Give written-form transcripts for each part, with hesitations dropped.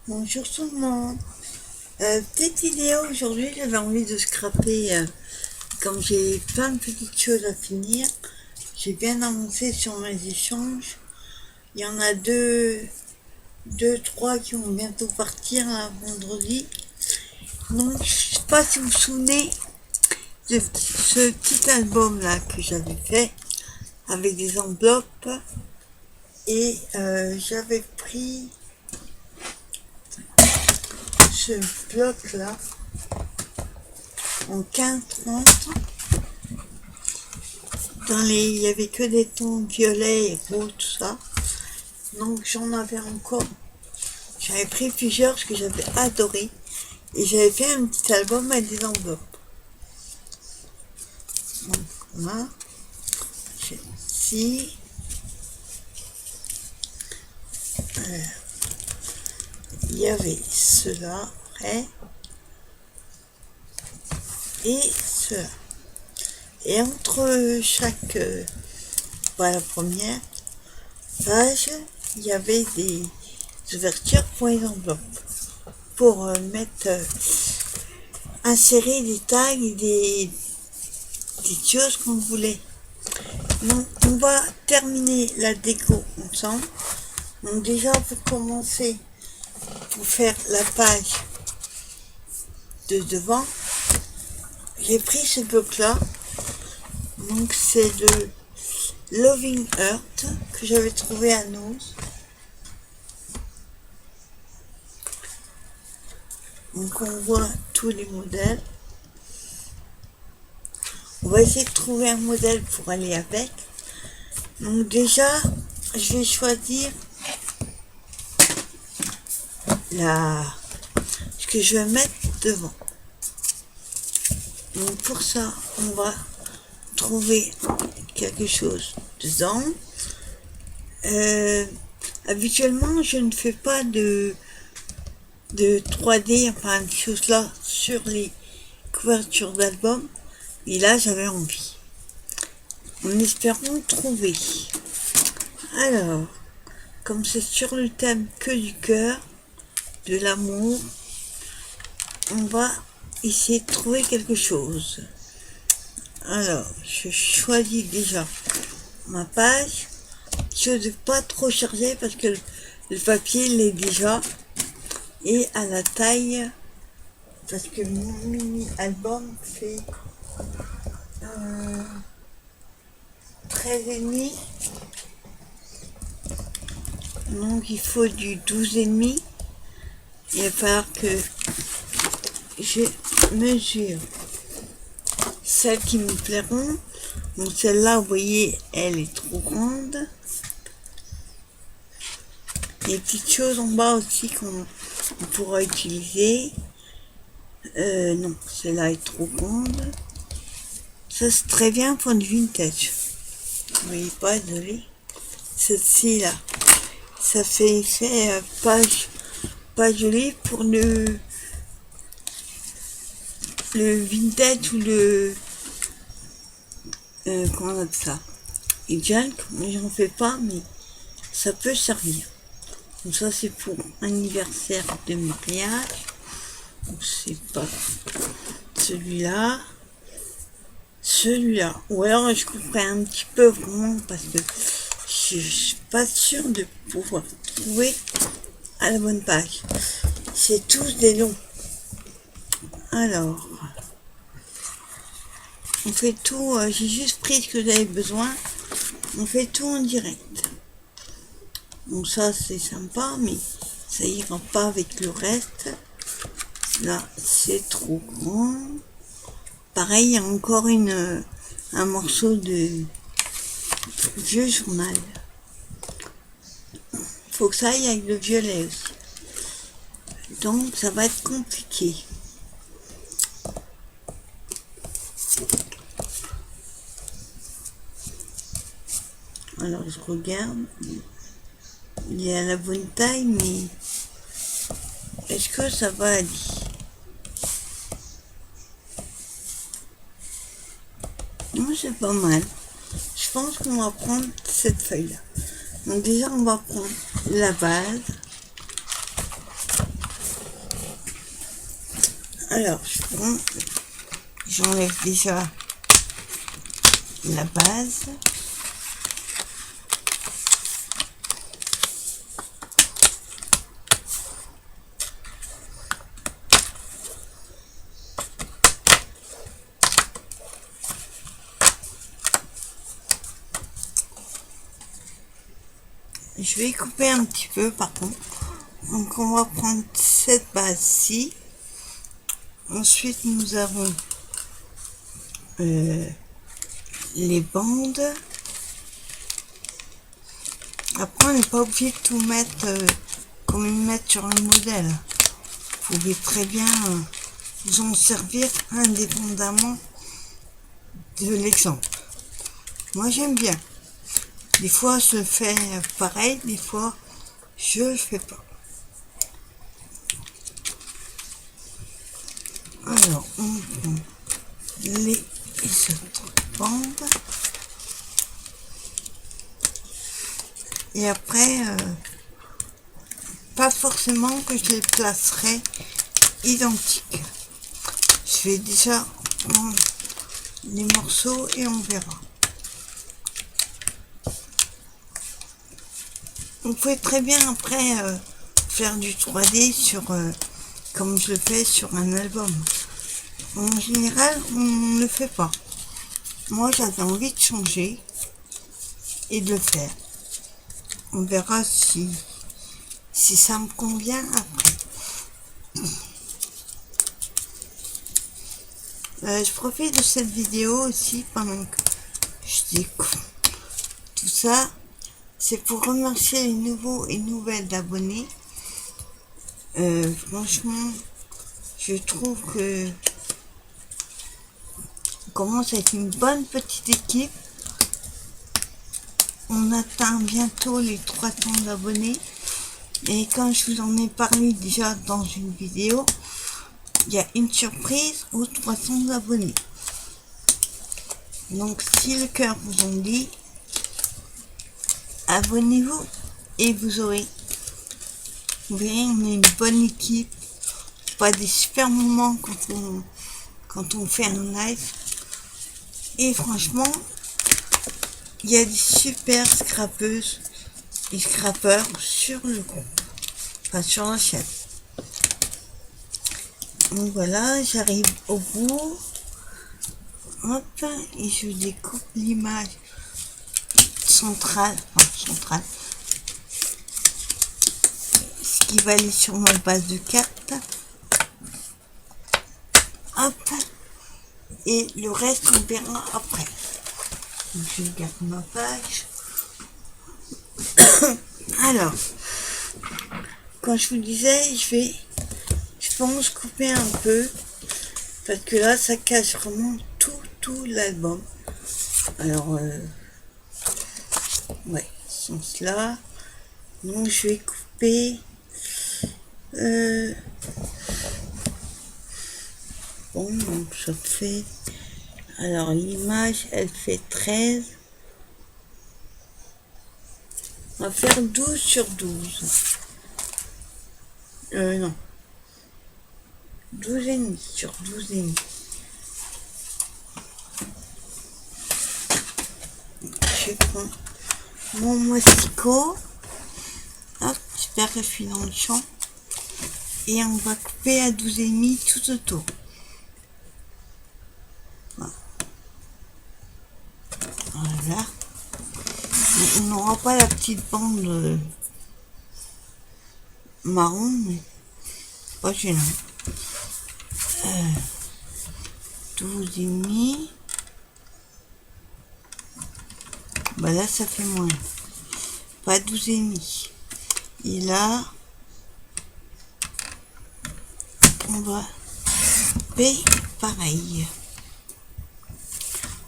Bonjour tout le monde. Petite idée aujourd'hui, j'avais envie de scraper, comme j'ai plein de petites choses à finir. J'ai bien avancé sur mes échanges. Il y en a trois qui vont bientôt partir là, vendredi. Donc je sais pas si vous vous souvenez de ce petit album là que j'avais fait avec des enveloppes et j'avais pris ce bloc là en 15-30. Il y avait que des tons violets et roses, tout ça. Donc j'en avais encore. J'avais pris plusieurs que j'avais adoré. Et j'avais fait un petit album avec des enveloppes. Donc là, j'ai ici. Il y avait cela, après. Et cela. Et entre chaque, la première page, il y avait des ouvertures pour les enveloppes. Pour insérer des tags et des choses qu'on voulait. Donc on va terminer la déco ensemble. Donc déjà pour commencer, pour faire la page de devant, j'ai pris ce bloc là. Donc c'est le Loving Earth que j'avais trouvé à Nose. Donc on voit tous les modèles. On va essayer de trouver un modèle pour aller avec. Donc déjà, je vais choisir ce que je vais mettre devant. Donc pour ça, on va trouver quelque chose dedans. Habituellement, je ne fais pas de 3D, enfin de choses là sur les couvertures d'albums. Et là, j'avais envie. En espérant trouver. Alors, comme c'est sur le thème que du cœur, de l'amour, on va essayer de trouver quelque chose. Alors, je choisis déjà ma page. Je ne vais pas trop charger parce que le papier l'est déjà. Et à la taille, parce que mon mini album fait 13,5. Donc il faut du 12,5. Il va falloir que je mesure celles qui me plairont. Donc celle-là, vous voyez, elle est trop grande. Il y a des petites choses en bas aussi qu'on pourra utiliser. Non, celle-là est trop grande. Ça c'est très bien pour du vintage. Vous voyez pas, désolé. Celle-ci là, ça fait effet pas joli pour le vintage ou le comment on appelle ça, et junk, mais j'en fais pas, mais ça peut servir. Donc ça c'est pour anniversaire de mariage. Donc c'est pas celui-là, ou alors je couperai un petit peu vraiment parce que je suis pas sûre de pouvoir trouver à la bonne page. C'est tous des longs. Alors, on fait tout, j'ai juste pris ce que j'avais besoin. On fait tout en direct. Donc ça c'est sympa, mais ça ira pas avec le reste. Là c'est trop grand. Pareil, il y a encore un morceau de vieux journal. Faut que ça aille avec le violet aussi. Donc ça va être compliqué. Alors je regarde. Il est à la bonne taille, mais est-ce que ça va aller? Non, c'est pas mal. Je pense qu'on va prendre cette feuille-là. Donc déjà, on va prendre la base. Alors, j'enlève déjà la base. Je vais couper un petit peu par contre. Donc on va prendre cette base-ci. Ensuite nous avons les bandes. Après on n'est pas obligé de tout mettre comme ils mettent sur le modèle. Vous pouvez très bien vous en servir indépendamment de l'exemple. Moi j'aime bien. Des fois je fais pareil, des fois je le fais pas. Alors on prend les autres bandes et après pas forcément que je les placerai identiques. Je vais déjà prendre les morceaux et on verra. Vous pouvez très bien après faire du 3D sur comme je le fais sur un album. En général, on ne le fait pas. Moi, j'avais envie de changer et de le faire. On verra si ça me convient après. Je profite de cette vidéo aussi pendant que je découvre tout ça. C'est pour remercier les nouveaux et nouvelles abonnés. Franchement, je trouve que on commence avec une bonne petite équipe. On atteint bientôt les 300 abonnés. Et quand je vous en ai parlé déjà dans une vidéo, il y a une surprise aux 300 abonnés. Donc si le cœur vous en dit, abonnez-vous et vous aurez. Vous verrez, on est une bonne équipe. Pas des super moments quand on fait un live. Et franchement, il y a des super scrapeuses et scrappeurs sur le groupe. Enfin, sur la chaîne. Donc voilà, j'arrive au bout. Hop, et je découpe l'image centrale. Ce qui va aller sur ma base de cartes. Hop. Et le reste, on verra après. Donc, je garde ma page. Alors, quand je vous disais, je pense couper un peu. Parce que là, ça cache vraiment tout l'album. Alors, ouais, sans cela. Donc, je vais couper. Bon, donc ça fait. Alors, l'image, elle fait 13. On va faire 12 sur 12. Non. 12 et demi sur 12 et demi. Je prends mon mastico. Hop, j'espère que je suis dans le champ. Et on va couper à 12 et demi tout autour. Voilà. On n'aura pas la petite bande marron, mais pas gênant. 12 et demi. Bah là, ça fait moins. Pas 12 et demi. Et là, on va couper pareil.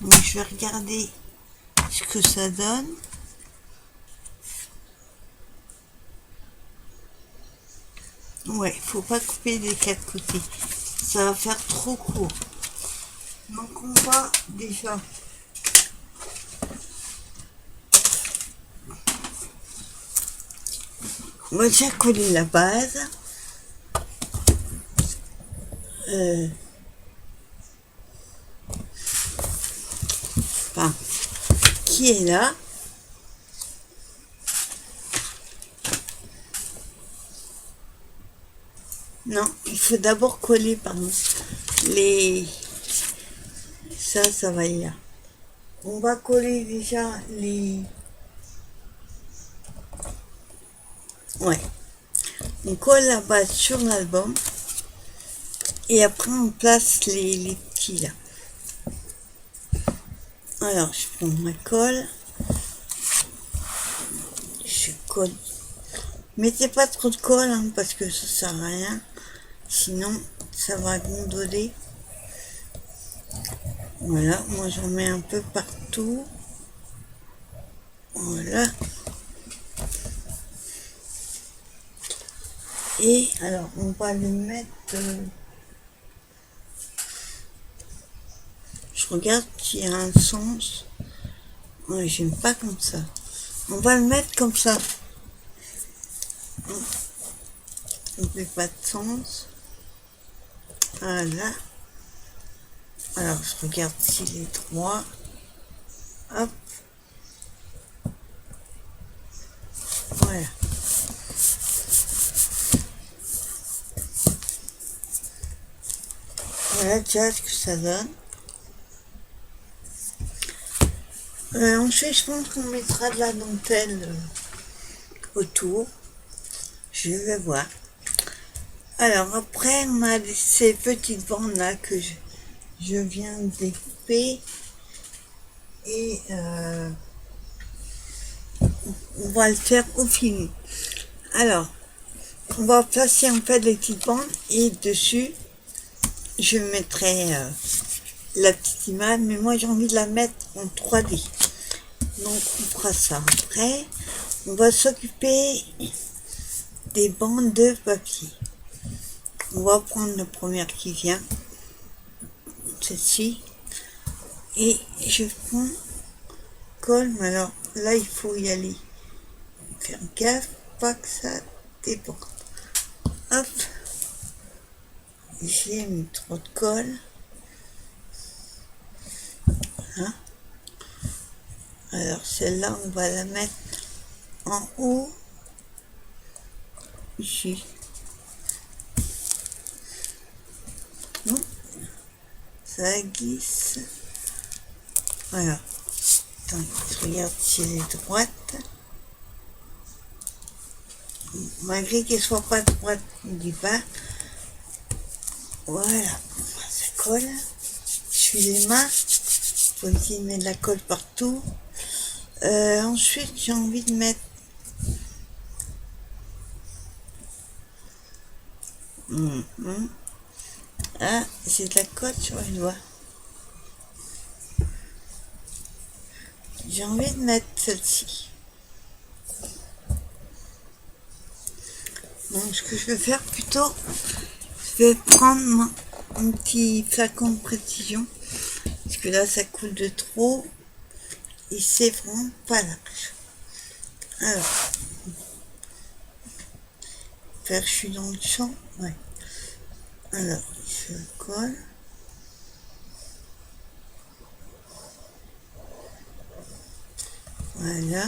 Donc, je vais regarder ce que ça donne. Ouais, faut pas couper des 4 côtés. Ça va faire trop court. Donc on va déjà coller la base. enfin, qui est là. Non, il faut d'abord coller, pardon, les... Ça va y aller. On va coller déjà les... Ouais. On colle la base sur l'album. Et après, on place les petits là. Alors, je prends ma colle. Je colle. Mettez pas trop de colle, hein, parce que ça sert à rien. Sinon, ça va gondoler. Voilà, moi j'en mets un peu partout. Voilà. Et alors, on va le mettre... je regarde s'il y a un sens. Ouais, j'aime pas comme ça. On va le mettre comme ça. Ça ne fait pas de sens. Voilà. Alors, je regarde s'il est droit. Hop. Voilà. Voilà déjà ce que ça donne. Ensuite, je pense qu'on mettra de la dentelle autour. Je vais voir. Alors après, on a ces petites bandes là que je viens de découper. Et on va le faire au fini. Alors, on va placer en fait les petites bandes et dessus, je mettrai la petite image, mais moi j'ai envie de la mettre en 3D. Donc on fera ça après. On va s'occuper des bandes de papier. On va prendre la première qui vient, celle-ci, et je prends colle, mais alors là il faut y aller. Faire gaffe, pas que ça déborde. Hop, j'ai mis trop de colle. Hein. Alors celle-là, on va la mettre en haut, ici. Non, ça glisse. Voilà. Attends, je regarde si elle est droite. Malgré qu'elle soit pas droite du bas. Voilà, ça colle. Je suis les mains. Faut essayer de mettre de la colle partout. Ensuite, j'ai envie de mettre ah, j'ai de la colle sur les doigts. J'ai envie de mettre celle-ci. Donc, ce que je vais faire plutôt, je vais prendre mon petit flacon de précision. Parce que là, ça coule de trop. Et c'est vraiment pas large. Alors, faire, je suis dans le champ. Ouais. Alors, je colle. Voilà.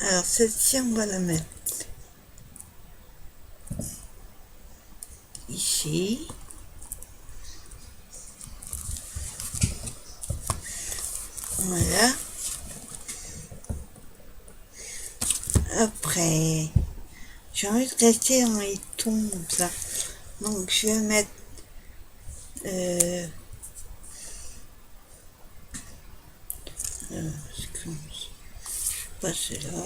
Alors, celle-ci, on va la mettre ici. Voilà. Après, j'ai envie de rester dans les tons comme ça. Donc, je vais mettre pas celle-là.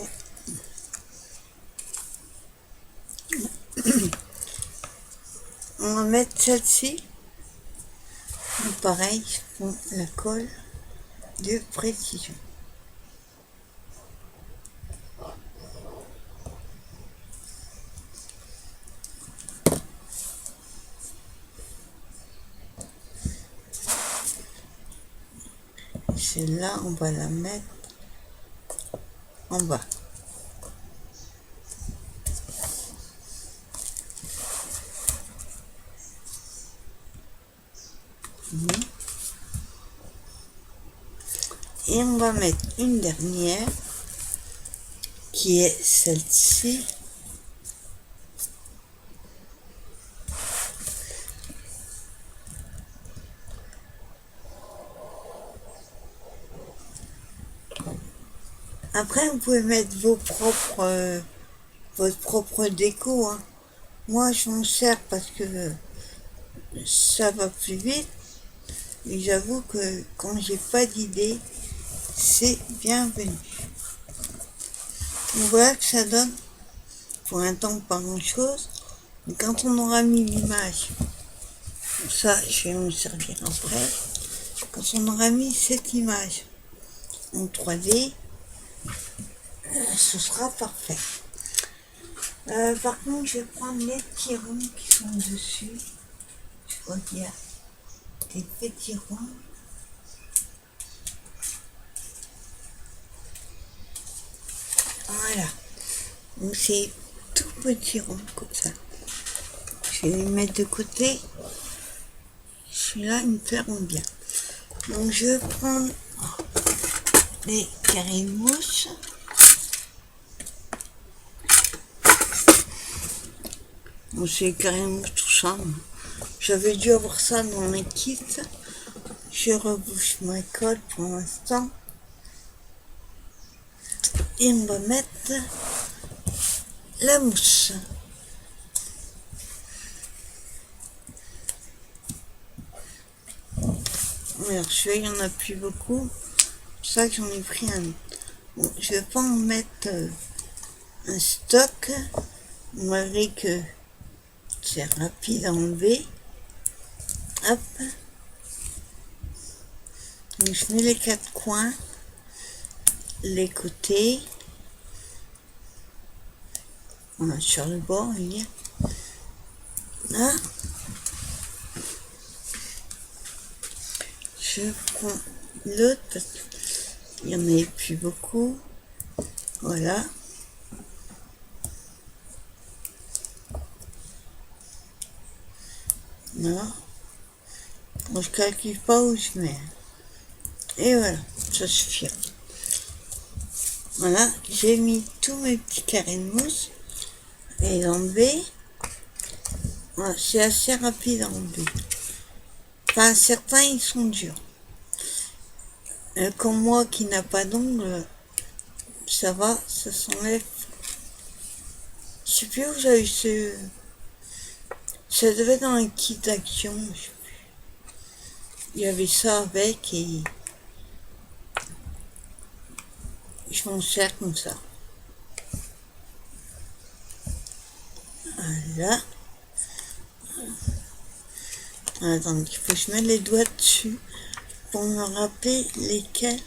On va mettre celle-ci. Pareil, je prends la colle de précision. Celle-là, on va la mettre en bas. Et on va mettre une dernière qui est celle-ci. Après, vous pouvez mettre votre propre déco, hein. Moi, je m'en sers parce que ça va plus vite. Et j'avoue que quand j'ai pas d'idée, c'est bienvenu. Donc voilà que ça donne. Pour un temps, pas grand-chose. Mais quand on aura mis l'image, ça, je vais me servir après. Quand on aura mis cette image en 3D, ce sera parfait. Par contre, je vais prendre les petits ronds qui sont dessus. Je crois qu'il y a des petits ronds. Voilà. Donc c'est tout petit rond comme ça. Je vais les mettre de côté. Celui-là, il me fait bien. Donc je vais prendre les carrés de mousse. Bon, c'est les carrés de mousse tout ça. J'avais dû avoir ça dans les kits. Je rebouche ma colle pour l'instant. Et on va mettre la mousse. Alors celui-là, il n'y en a plus beaucoup. C'est pour ça que j'en ai pris un. Bon, je vais pas en mettre un stock, malgré que c'est rapide à enlever. Hop. Donc je mets les 4 coins, les côtés. Voilà, sur le bord, il y a. Là. Je prends l'autre parce qu'il n'y en avait plus beaucoup. Voilà. Non. Bon, je calcule pas où je mets. Et voilà, ça suffit. Voilà, j'ai mis tous mes petits carrés de mousse et les enlever. Voilà, c'est assez rapide à enlever. Enfin, certains, ils sont durs. Comme moi qui n'a pas d'ongles, ça va, ça s'enlève. Je sais plus où j'ai eu ce... Ça devait être dans un kit d'action. Il y avait ça avec et... Je m'en sers comme ça. Voilà. Attends, il faut que je mette les doigts dessus pour me rappeler lesquels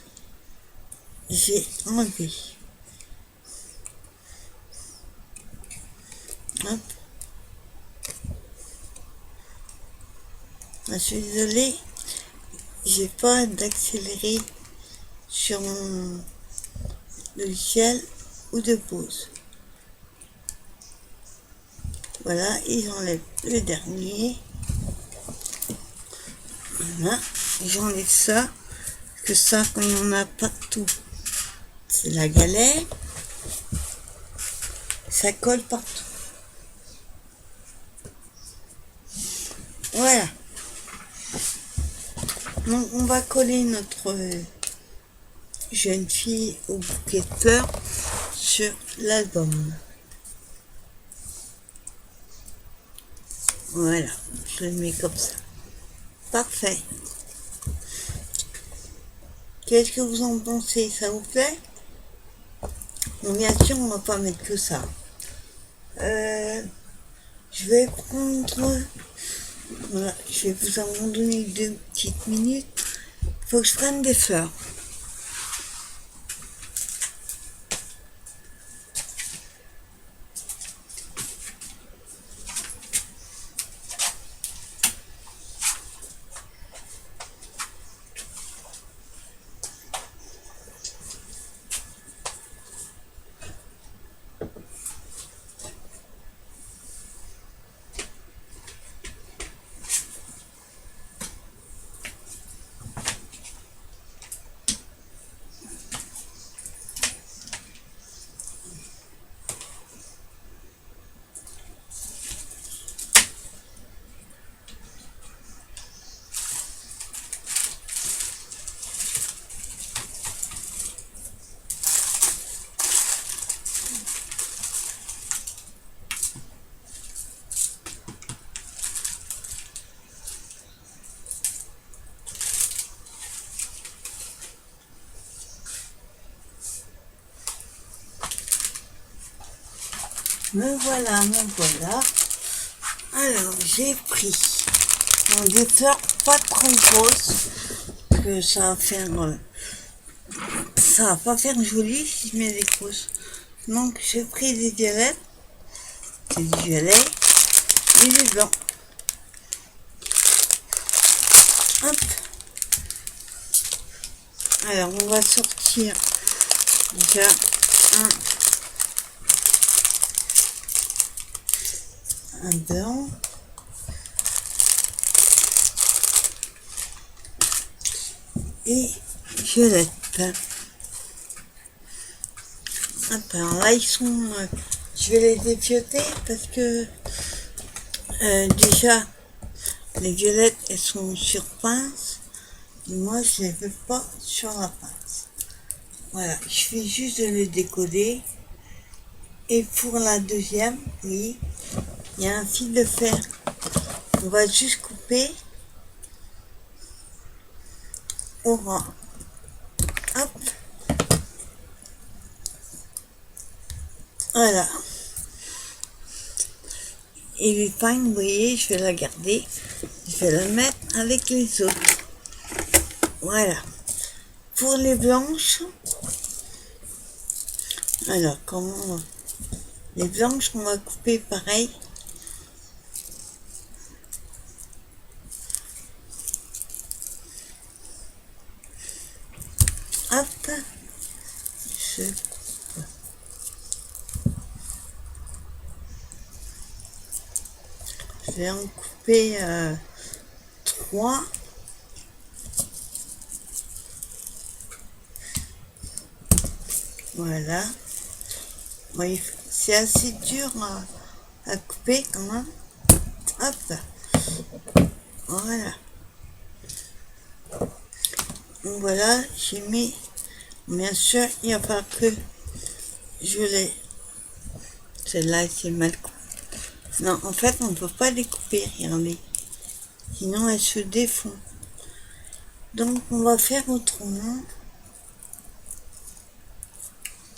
j'ai enlevé. Hop. Je suis désolée, j'ai pas d'accéléré sur mon logiciel ou de pause. Voilà, ils enlèvent le dernier. Voilà, j'enlève ça, que ça, quand il n'y en a pas tout, c'est la galère. Ça colle partout. Voilà. Donc on va coller notre jeune fille au bouquet de fleurs sur l'album. Voilà, je le mets comme ça. Parfait. Qu'est-ce que vous en pensez? Ça vous plaît? Bon, bien sûr, on va pas mettre que ça. Je vais prendre... Voilà, je vais vous abandonner 2 petites minutes. Il faut que je prenne des fleurs. Me voilà. Alors, j'ai pris des fleurs pas trop grosses, parce que ça va pas faire joli si je mets des grosses. Donc, j'ai pris des violettes, c'est du violet, et du blanc. Hop. Alors, on va sortir déjà un blanc. Et violette. Hop, alors là, je vais les défioter parce que déjà, les violettes, elles sont sur pince. Et moi, je les veux pas sur la pince. Voilà, je fais juste de les décoder. Et pour la deuxième, oui, il y a un fil de fer. On va juste couper au rang. Hop. Voilà. Et l'épingle, vous voyez, je vais la garder. Je vais la mettre avec les autres. Voilà. Pour les blanches, alors comment les blanches, on va couper pareil. Hop. Je coupe. Je vais en couper 3. Voilà. Oui, c'est assez dur à couper quand même. Hop. Voilà. Donc voilà, j'ai mis. Bien sûr, il n'y a pas que je l'ai. Celle-là, c'est mal coupée. Non, en fait, on ne peut pas les couper, regardez. Sinon, elles se défont. Donc, on va faire autrement.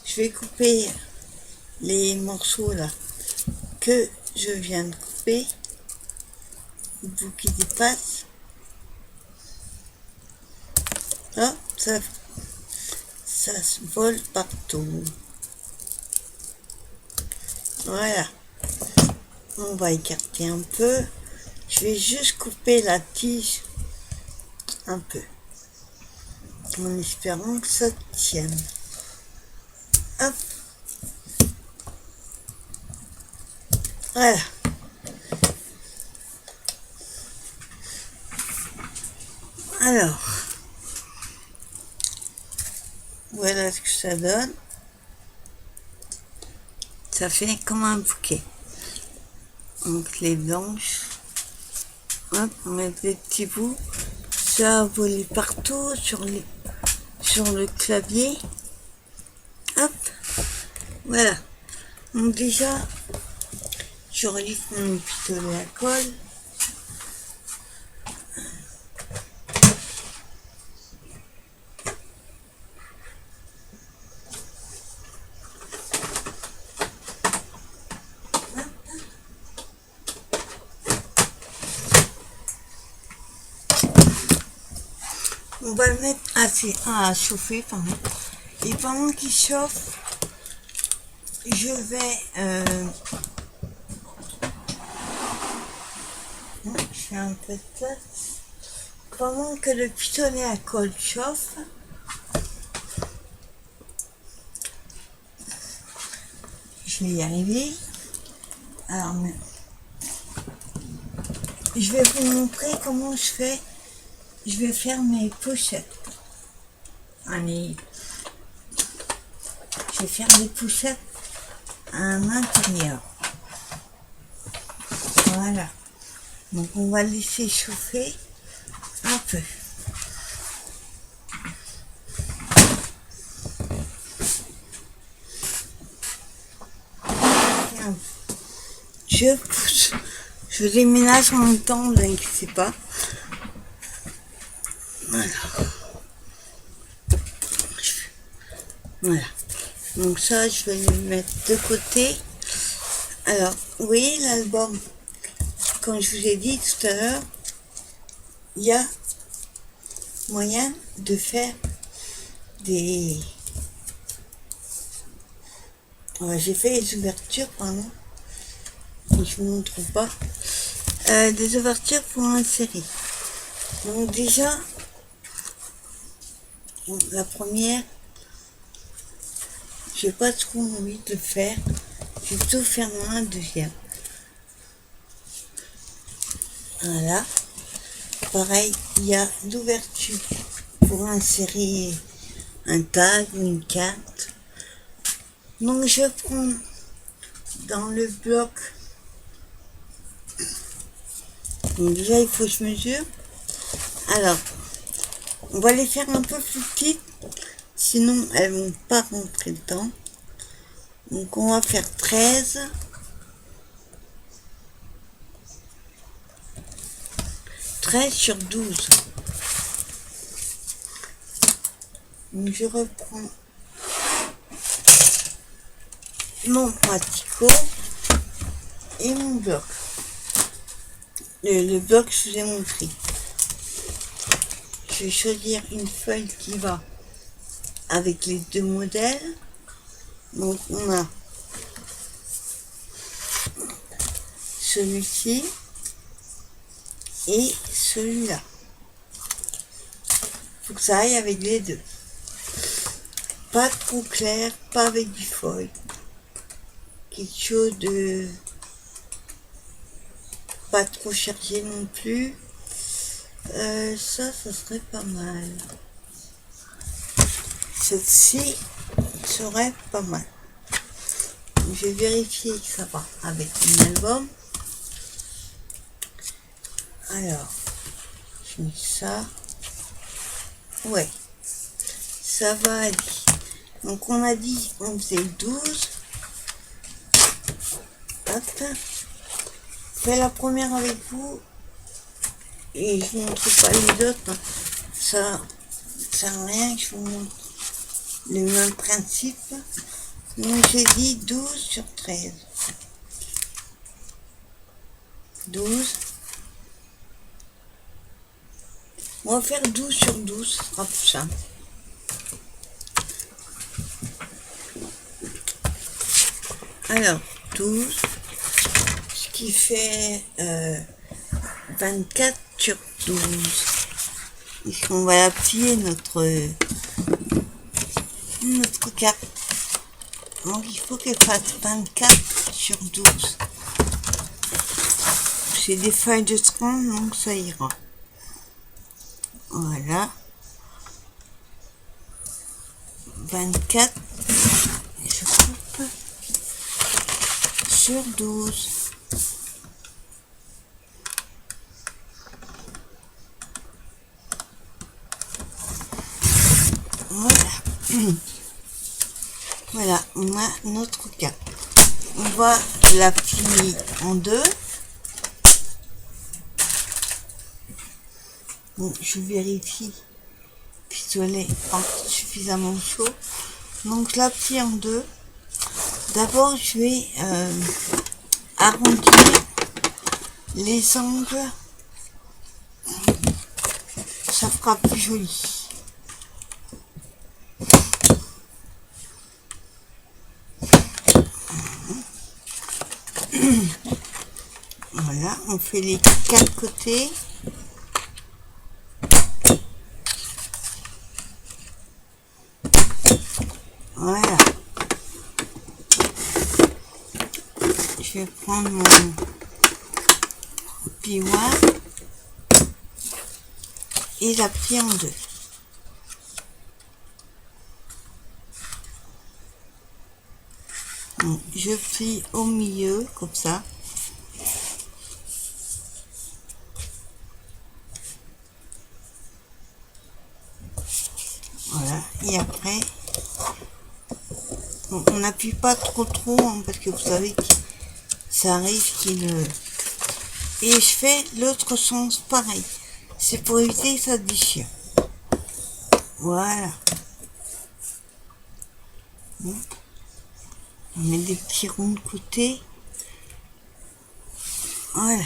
Je vais couper les morceaux là que je viens de couper. Le bout qui dépasse. Hop, ça se vole partout. Voilà. On va écarter un peu. Je vais juste couper la tige un peu. En espérant que ça tienne. Hop. Voilà. Alors. Voilà ce que ça donne. Ça fait comme un bouquet. Donc les blanches. Hop, on met des petits bouts. Ça a volé partout sur le clavier. Hop. Voilà. Donc déjà, je relis mon pistolet à colle. On va le mettre à chauffer, pardon. Et pendant qu'il chauffe, je vais je fais un peu de place. Pendant que le pistolet à colle chauffe, je vais y arriver. Alors, je vais vous montrer comment je fais. Je vais faire mes pochettes. Allez. Je vais faire des pochettes à l'intérieur. Voilà. Donc on va laisser chauffer un peu. Je pousse. Je déménage en même temps, ne vous inquiétez pas. Voilà. Voilà. Donc ça, je vais le mettre de côté. Alors, vous voyez l'album, comme je vous ai dit tout à l'heure, il y a moyen de faire des... j'ai fait les ouvertures, pardon, je ne vous montre pas, des ouvertures pour insérer. Donc déjà, la première, j'ai pas trop envie de faire, je vais plutôt faire un deuxième. Voilà. Pareil, il y a l'ouverture pour insérer un tag ou une carte. Donc je prends dans le bloc. Donc déjà il faut que je mesure. Alors, on va les faire un peu plus petites, sinon elles vont pas rentrer dedans. Donc on va faire 13. 13 sur 12. Donc je reprends mon pratico et mon bloc. Le bloc, je vous ai montré. Je vais choisir une feuille qui va avec les deux modèles. Donc on a celui-ci et celui-là. Faut que ça aille avec les deux. Pas trop clair, pas avec du feuille. Quelque chose de pas trop chargé non plus. Ça serait pas mal. Celle-ci serait pas mal. Je vais vérifier que ça va avec mon album. Alors, je mets ça. Ouais, ça va aller. Donc on a dit on faisait 12. Hop. Fais la première avec vous. Et je ne montre pas les autres. Ça sert à rien que je vous montre le même principe. Donc j'ai dit 12 sur 13. 12. On va faire 12 sur 12, ce sera plus simple. Alors, 12, ce qui fait 24 sur 12. Ici, on va appuyer notre carte. Donc, il faut qu'elle fasse 24 sur 12. C'est des feuilles de 30, donc ça ira. Voilà. 24, je coupe sur 12. Voilà. Voilà, on a notre carte. On va la plier en deux. Bon, je vérifie le pistolet est suffisamment chaud. Donc je la plie en deux. D'abord, je vais arrondir les angles. Ça fera plus joli. Voilà, on fait les quatre côtés. Voilà. Je vais prendre mon plioir et la plier en deux. Donc, je plie au milieu comme ça. Voilà, et après, on n'appuie pas trop hein, parce que vous savez que ça arrive qu'il... Et je fais l'autre sens pareil. C'est pour éviter que ça déchire. Voilà. On met des petits ronds de côté. Voilà.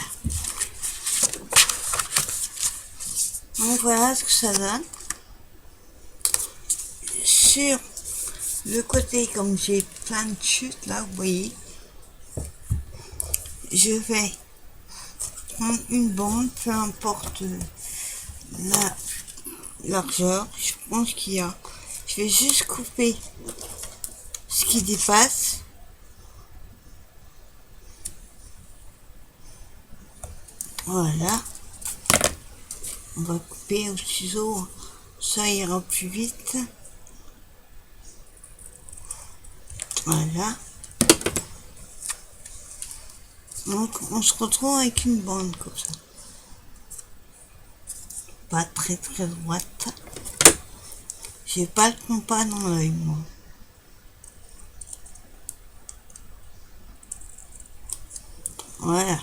Donc voilà ce que ça donne. Sur le côté, comme j'ai plein de chutes là, vous voyez, je vais prendre une bande, peu importe la largeur, je pense qu'il y a. Je vais juste couper ce qui dépasse. Voilà. On va couper au ciseau, ça ira plus vite. Voilà. Donc on se retrouve avec une bande comme ça. Pas très droite. J'ai pas le compas dans l'œil, moi. Voilà.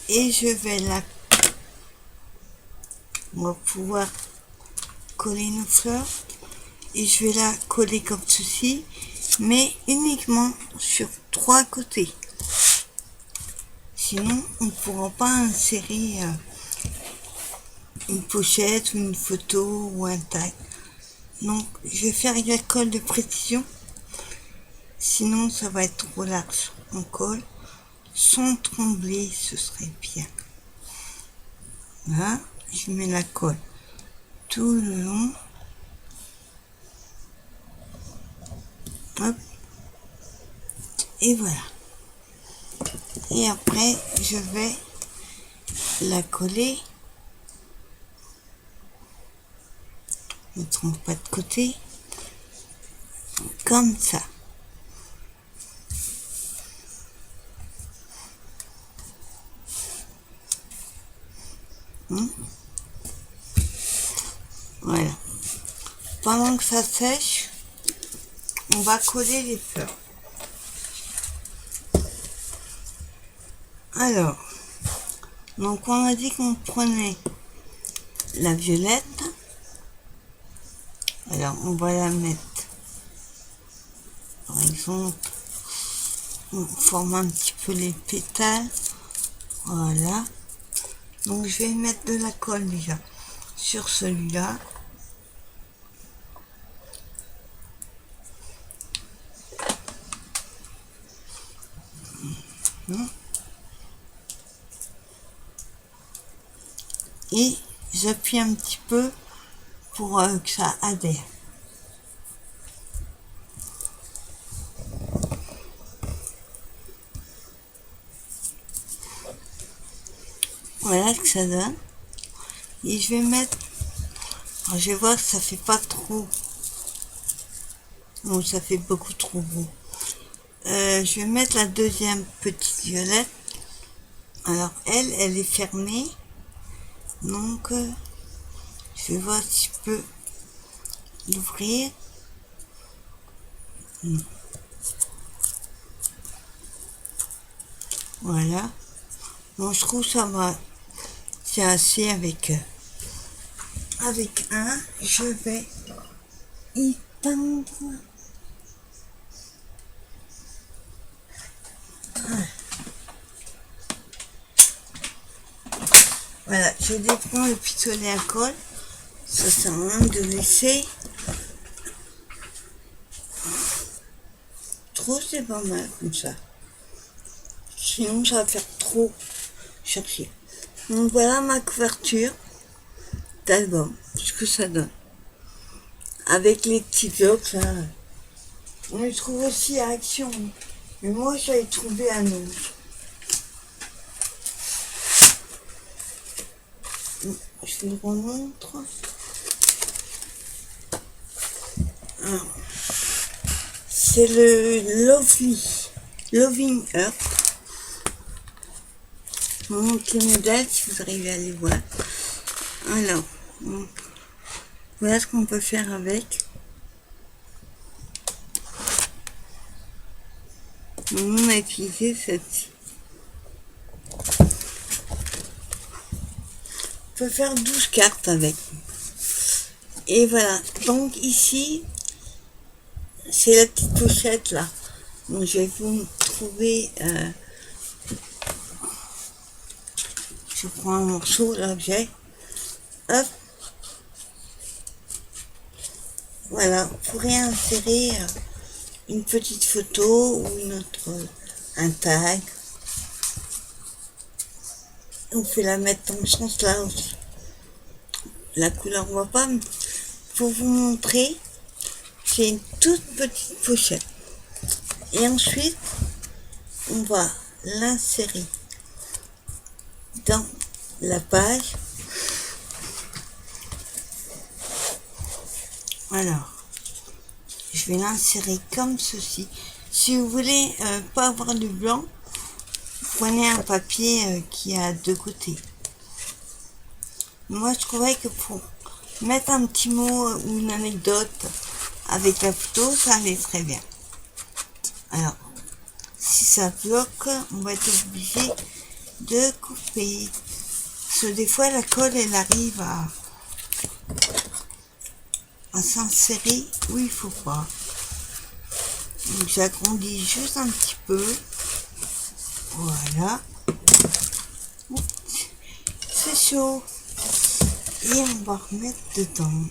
Et je vais la... On va pouvoir coller nos fleurs. Et je vais la coller comme ceci, mais uniquement sur 3 côtés. Sinon, on ne pourra pas insérer une pochette ou une photo ou un tag. Donc, je vais faire la colle de précision. Sinon, ça va être trop large. On colle sans trembler, ce serait bien. Là, je mets la colle tout le long. Hop. Et voilà. Et après, je vais la coller. Ne trompe pas de côté. Comme ça. Voilà. Pendant que ça sèche, on va coller les fleurs. Alors, donc on a dit qu'on prenait la violette. Alors on va la mettre, par exemple, on forme un petit peu les pétales. Voilà. Donc je vais mettre de la colle déjà sur celui-là. Et j'appuie un petit peu pour que ça adhère. Voilà ce que ça donne. Et je vais mettre, alors je vais voir que ça fait pas trop, non, ça fait beaucoup trop beau. Je vais mettre la deuxième petite violette. Alors elle est fermée, donc je vais voir si je peux l'ouvrir. Voilà. Bon, je trouve ça va, c'est assez avec un. Je vais y peindre. Voilà, je déprends le pistolet à colle. Ça sert à rien de laisser. Trop, c'est pas mal comme ça. Sinon, ça va faire trop chercher. Donc voilà ma couverture d'album, ce que ça donne. Avec les petits blocs là. On les trouve aussi à Action. Mais moi, j'avais trouvé un autre. Je vous le remontre. C'est le Loving Earth. Je vous montre les modèles si vous arrivez à les voir. Alors, voilà ce qu'on peut faire avec. On a utilisé celle-ci. On peut faire 12 cartes avec. Et voilà. Donc ici, c'est la petite pochette là. Donc je vais vous trouver prends un morceau, l'objet, hop, voilà, vous pourrez insérer une petite photo ou une autre, un tag. On peut la mettre dans ce sens-là aussi. La couleur on voit pas, mais pour vous montrer, c'est une toute petite pochette. Et ensuite, on va l'insérer dans la page. Alors, je vais l'insérer comme ceci. Si vous voulez pas avoir du blanc, prenez un papier qui a deux côtés. Moi, je trouvais que pour mettre un petit mot ou une anecdote avec la photo, ça allait très bien. Alors, si ça bloque, on va être obligé de couper. Parce que des fois, la colle, elle arrive à s'insérer où il faut pas. Donc, j'agrandis juste un petit peu. Voilà. C'est chaud. Et on va remettre dedans.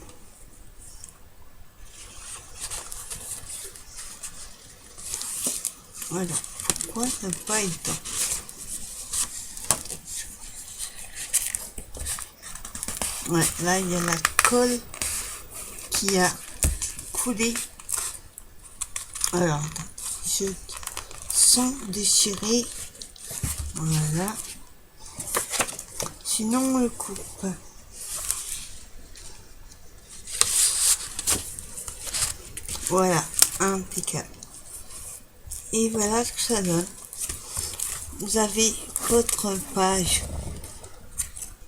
Voilà. Pourquoi ça ne pas être dedans? Ouais, là, il y a la colle qui a coulé. Alors, je sens déchiré. Voilà. Sinon, on le coupe. Voilà, impeccable. Et voilà ce que ça donne. Vous avez votre page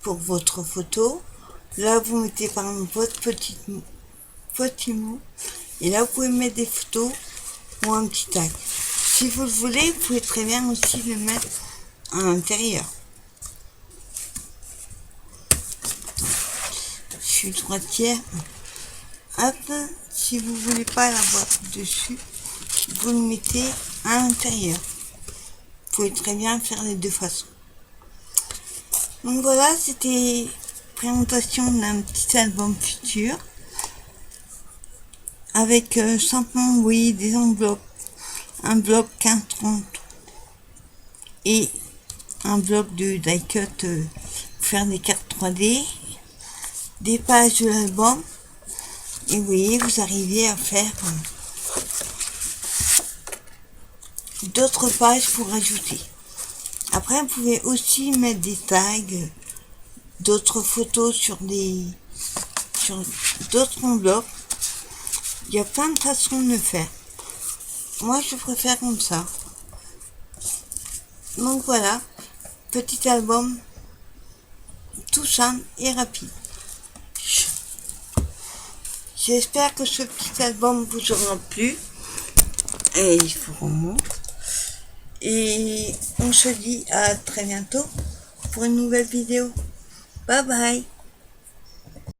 pour votre photo. Là, vous mettez par exemple votre petit mot. Et là, vous pouvez mettre des photos ou un petit tag. Si vous le voulez, vous pouvez très bien aussi le mettre à l'intérieur. Je suis droitière. Hop, si vous voulez pas l'avoir dessus, vous le mettez à l'intérieur. Vous pouvez très bien faire les deux façons. Donc voilà, c'était présentation d'un petit album futur avec simplement, oui, des enveloppes, un bloc 15-30 et un bloc de die-cut pour faire des cartes 3D, des pages de l'album. Et vous voyez, vous arrivez à faire d'autres pages pour ajouter. Après, vous pouvez aussi mettre des tags, d'autres photos sur d'autres enveloppes. Il y a plein de façons de le faire. Moi, je préfère comme ça. Donc voilà, petit album tout simple et rapide. J'espère que ce petit album vous aura plu. Et il faut qu'on monte. Et on se dit à très bientôt pour une nouvelle vidéo. Bye bye.